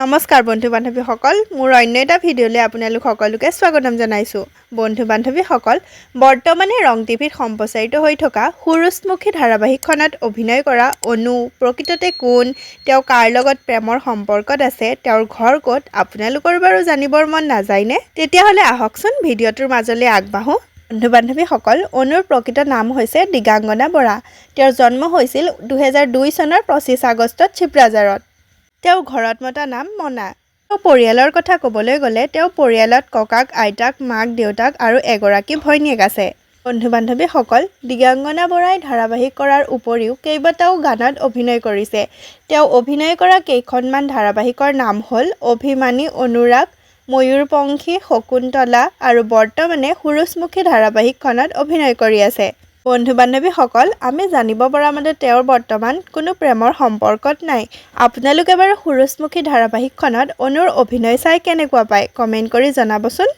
নমস্কাৰ বন্ধু বান্ধৱীসকল মোৰ অন্য এটা ভিডিঅ'লৈ আপোনালোক সকলোকে স্বাগতম জনাইছোঁ। বন্ধু বান্ধৱীসকল বৰ্তমানে ৰং টিভিত সম্প্ৰচাৰিত হৈ থকা সূৰুযমুখী ধাৰাবাহিকখনত অভিনয় কৰা অনু প্ৰকৃততে কোন, তেওঁ কাৰ লগত প্ৰেমৰ সম্পৰ্কত আছে, তেওঁৰ ঘৰ ক'ত, আপোনালোকৰ বাৰু জানিবৰ মন নাযায়নে? তেতিয়াহ'লে আহকচোন ভিডিঅ'টোৰ মাজলৈ আগবাঢ়োঁ। বন্ধু বান্ধৱীসকল অনুৰ প্ৰকৃত নাম হৈছে দিগাংগনা বৰা। তেওঁৰ জন্ম হৈছিল 2002 চনৰ 25 আগষ্টত চিপ্ৰাঝাৰত। তেওঁৰ ঘৰত মতা নাম মনা। তেওঁ পৰিয়ালৰ কথা ক'বলৈ গ'লে তেওঁ পৰিয়ালত ককাক, আইতাক, মাক, দেউতাক আৰু এগৰাকী ভৈনীয়েক আছে। বন্ধু বান্ধৱীসকল দিগাংগনা বৰাই ধাৰাবাহিক কৰাৰ উপৰিও কেইবাটাও গানত অভিনয় কৰিছে। তেওঁ অভিনয় কৰা কেইখনমান ধাৰাবাহিকৰ নাম হ'ল অভিমানী, অনুৰাগ, ময়ূৰপংখী, শকুন্তলা আৰু বৰ্তমানে সূৰুযমুখী ধাৰাবাহিকখনত অভিনয় কৰি আছে। বন্ধু বান্ধৱীসকল আমি জানিব পৰা মতে তেওঁৰ বৰ্তমান কোনো প্ৰেমৰ সম্পৰ্কত নাই। আপোনালোকে বাৰু সূৰুযমুখী ধাৰাবাহিকখনত অনুৰ অভিনয় চাই কেনেকুৱা পায় কমেণ্ট কৰি জনাবচোন।